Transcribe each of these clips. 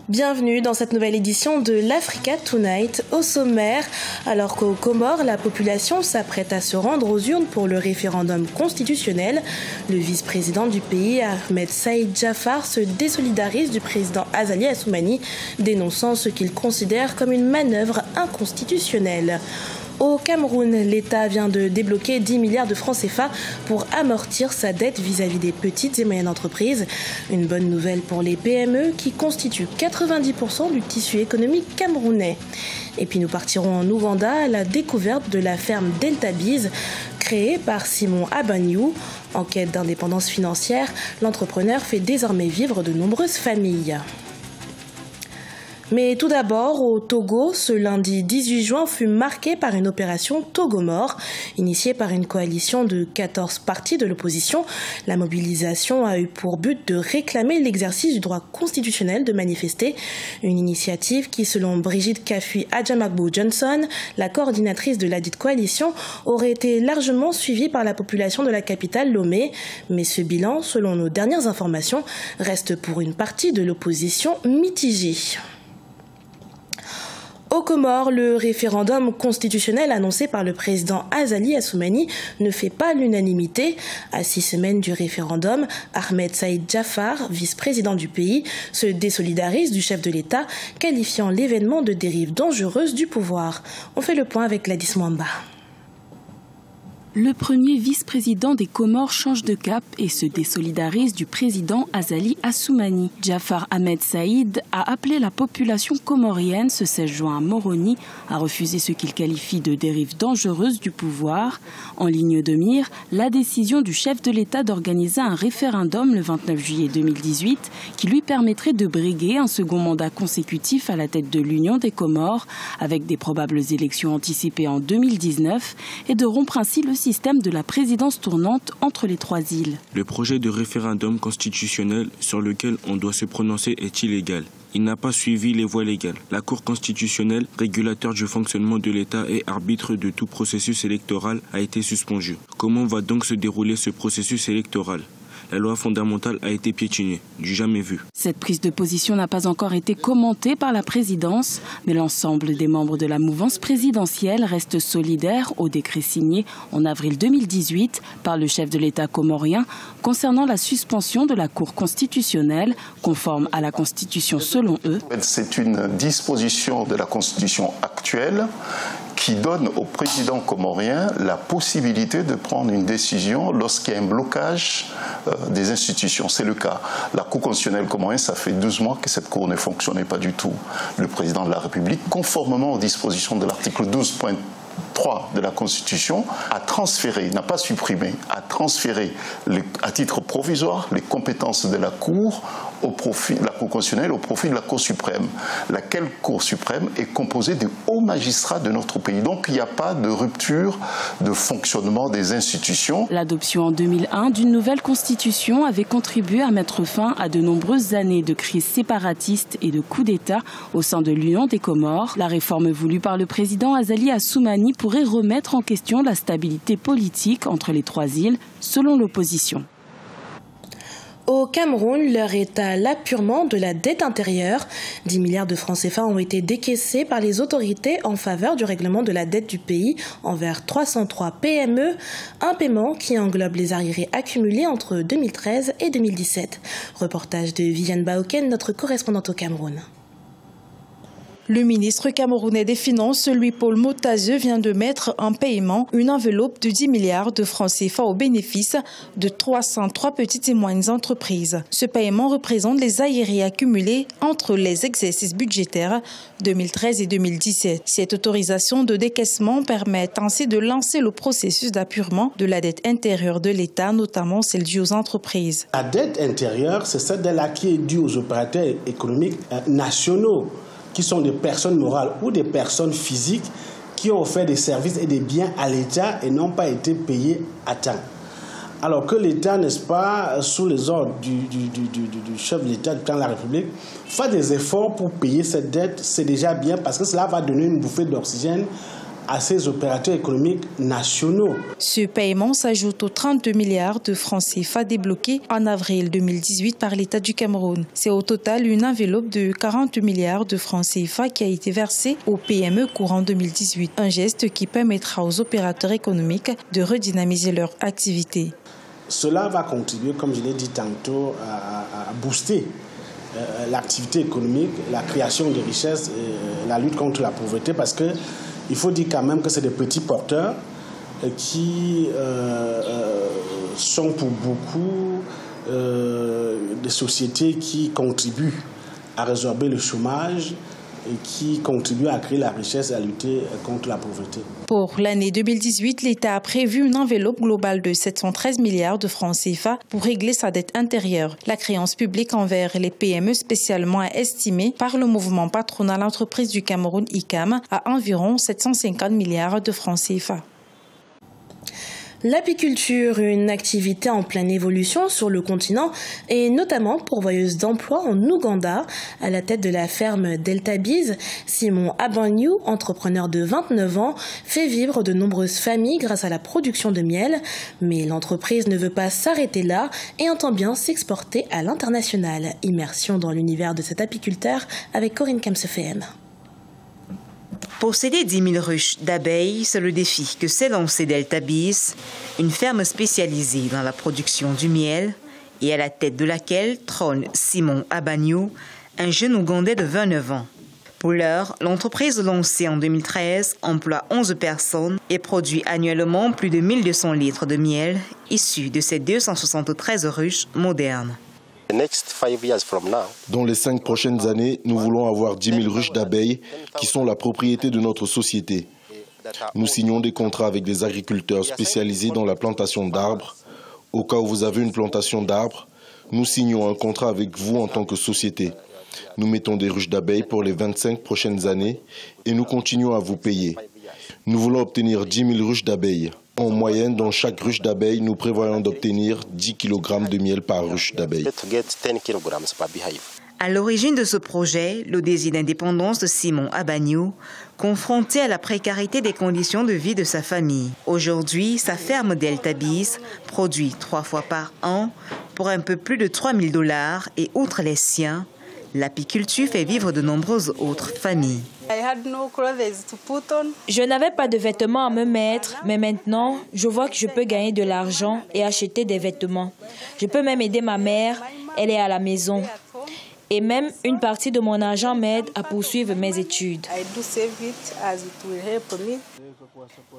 Bienvenue dans cette nouvelle édition de l'Africa Tonight. Au sommaire, alors qu'aux Comores, la population s'apprête à se rendre aux urnes pour le référendum constitutionnel, le vice-président du pays, Ahmed Saïd Jaafar, se désolidarise du président Azali Assoumani, dénonçant ce qu'il considère comme une manœuvre inconstitutionnelle. Au Cameroun, l'État vient de débloquer 10 milliards de francs CFA pour amortir sa dette vis-à-vis des petites et moyennes entreprises. Une bonne nouvelle pour les PME qui constituent 90% du tissu économique camerounais. Et puis nous partirons en Ouganda à la découverte de la ferme Delta Bees, créée par Simon Abaniou. En quête d'indépendance financière, l'entrepreneur fait désormais vivre de nombreuses familles. Mais tout d'abord, au Togo, ce lundi 18 juin fut marqué par une opération Togomore, initiée par une coalition de 14 partis de l'opposition. La mobilisation a eu pour but de réclamer l'exercice du droit constitutionnel de manifester, une initiative qui, selon Brigitte Kafui Adjamagbo Johnson, la coordinatrice de ladite coalition, aurait été largement suivie par la population de la capitale Lomé. Mais ce bilan, selon nos dernières informations, reste pour une partie de l'opposition mitigé. Aux Comores, le référendum constitutionnel annoncé par le président Azali Assoumani ne fait pas l'unanimité. À 6 semaines du référendum, Ahmed Saïd Jaafar, vice-président du pays, se désolidarise du chef de l'État, qualifiant l'événement de dérive dangereuse du pouvoir. On fait le point avec Gladys Mwamba. Le premier vice-président des Comores change de cap et se désolidarise du président Azali Assoumani. Jaafar Ahmed Saïd a appelé la population comorienne ce 16 juin à Moroni à refuser ce qu'il qualifie de dérive dangereuse du pouvoir. En ligne de mire, la décision du chef de l'État d'organiser un référendum le 29 juillet 2018 qui lui permettrait de briguer un second mandat consécutif à la tête de l'Union des Comores avec des probables élections anticipées en 2019 et de rompre ainsi le système de la présidence tournante entre les trois îles. Le projet de référendum constitutionnel sur lequel on doit se prononcer est illégal. Il n'a pas suivi les voies légales. La Cour constitutionnelle, régulateur du fonctionnement de l'État et arbitre de tout processus électoral, a été suspendue. Comment va donc se dérouler ce processus électoral ? La loi fondamentale a été piétinée, du jamais vu. Cette prise de position n'a pas encore été commentée par la présidence, mais l'ensemble des membres de la mouvance présidentielle reste solidaire au décret signé en avril 2018 par le chef de l'État comorien concernant la suspension de la Cour constitutionnelle, conforme à la Constitution selon eux. C'est une disposition de la Constitution actuelle qui donne au président comorien la possibilité de prendre une décision lorsqu'il y a un blocage des institutions. C'est le cas. La Cour constitutionnelle comorienne, ça fait 12 mois que cette Cour ne fonctionnait pas du tout. Le président de la République, conformément aux dispositions de l'article 12.3 de la Constitution, a transféré, n'a pas supprimé, a transféré à titre provisoire les compétences de la Cour au profit de la Cour constitutionnelle au profit de la Cour suprême. Laquelle Cour suprême est composée de hauts magistrats de notre pays. Donc il n'y a pas de rupture de fonctionnement des institutions. L'adoption en 2001 d'une nouvelle constitution avait contribué à mettre fin à de nombreuses années de crise séparatiste et de coups d'État au sein de l'Union des Comores. La réforme voulue par le président Azali Assoumani pourrait remettre en question la stabilité politique entre les trois îles, selon l'opposition. Au Cameroun, l'heure est à l'apurement de la dette intérieure. 10 milliards de francs CFA ont été décaissés par les autorités en faveur du règlement de la dette du pays envers 303 PME, un paiement qui englobe les arriérés accumulés entre 2013 et 2017. Reportage de Viviane Baoken, notre correspondante au Cameroun. Le ministre camerounais des Finances, Louis-Paul Motazeux, vient de mettre en paiement une enveloppe de 10 milliards de francs CFA au bénéfice de 303 petites et moyennes entreprises. Ce paiement représente les arriérés accumulés entre les exercices budgétaires 2013 et 2017. Cette autorisation de décaissement permet ainsi de lancer le processus d'apurement de la dette intérieure de l'État, notamment celle due aux entreprises. La dette intérieure, c'est celle qui est due aux opérateurs économiques nationaux, qui sont des personnes morales ou des personnes physiques qui ont offert des services et des biens à l'État et n'ont pas été payés à temps. Alors que l'État, n'est-ce pas, sous les ordres du chef de l'État, du président de la République, fait des efforts pour payer cette dette, c'est déjà bien parce que cela va donner une bouffée d'oxygène à ces opérateurs économiques nationaux. Ce paiement s'ajoute aux 32 milliards de francs CFA débloqués en avril 2018 par l'État du Cameroun. C'est au total une enveloppe de 40 milliards de francs CFA qui a été versée aux PME courant 2018. Un geste qui permettra aux opérateurs économiques de redynamiser leur activité. Cela va contribuer, comme je l'ai dit tantôt, à booster l'activité économique, la création de richesses, la lutte contre la pauvreté, parce qu'il faut dire quand même que c'est des petits porteurs qui sont pour beaucoup des sociétés qui contribuent à résorber le chômage et qui contribuent à créer la richesse et à lutter contre la pauvreté. Pour l'année 2018, l'État a prévu une enveloppe globale de 713 milliards de francs CFA pour régler sa dette intérieure. La créance publique envers les PME spécialement estimée par le mouvement patronal Entreprises du Cameroun ICAM à environ 750 milliards de francs CFA. L'apiculture, une activité en pleine évolution sur le continent et notamment pourvoyeuse d'emplois en Ouganda. À la tête de la ferme Delta Bees, Simon Abanyu, entrepreneur de 29 ans, fait vivre de nombreuses familles grâce à la production de miel. Mais l'entreprise ne veut pas s'arrêter là et entend bien s'exporter à l'international. Immersion dans l'univers de cet apiculteur avec Corinne Kamsefem. Posséder 10 000 ruches d'abeilles, c'est le défi que s'est lancé Delta Bees, une ferme spécialisée dans la production du miel et à la tête de laquelle trône Simon Abanyu, un jeune Ougandais de 29 ans. Pour l'heure, l'entreprise lancée en 2013 emploie 11 personnes et produit annuellement plus de 1200 litres de miel issus de ces 273 ruches modernes. Dans les 5 prochaines années, nous voulons avoir 10 000 ruches d'abeilles qui sont la propriété de notre société. Nous signons des contrats avec des agriculteurs spécialisés dans la plantation d'arbres. Au cas où vous avez une plantation d'arbres, nous signons un contrat avec vous en tant que société. Nous mettons des ruches d'abeilles pour les 25 prochaines années et nous continuons à vous payer. Nous voulons obtenir 10 000 ruches d'abeilles. En moyenne, dans chaque ruche d'abeilles, nous prévoyons d'obtenir 10 kg de miel par ruche d'abeilles. À l'origine de ce projet, le désir d'indépendance de Simon Abanyu, confronté à la précarité des conditions de vie de sa famille. Aujourd'hui, sa ferme Delta Bees produit 3 fois par an pour un peu plus de $3 000 et outre les siens, l'apiculture fait vivre de nombreuses autres familles. Je n'avais pas de vêtements à me mettre, mais maintenant, je vois que je peux gagner de l'argent et acheter des vêtements. Je peux même aider ma mère, elle est à la maison. Et même une partie de mon argent m'aide à poursuivre mes études.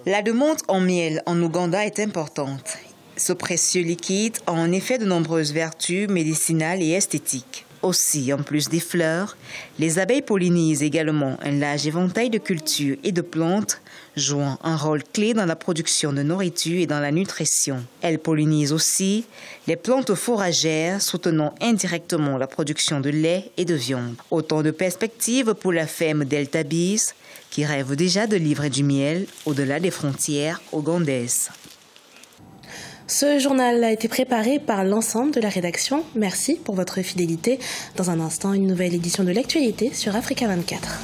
La demande en miel en Ouganda est importante. Ce précieux liquide a en effet de nombreuses vertus médicinales et esthétiques. Aussi, en plus des fleurs, les abeilles pollinisent également un large éventail de cultures et de plantes, jouant un rôle clé dans la production de nourriture et dans la nutrition. Elles pollinisent aussi les plantes fourragères, soutenant indirectement la production de lait et de viande. Autant de perspectives pour la ferme Delta Bees, qui rêve déjà de livrer du miel au-delà des frontières ougandaises. Ce journal a été préparé par l'ensemble de la rédaction. Merci pour votre fidélité. Dans un instant, une nouvelle édition de l'actualité sur Africa 24.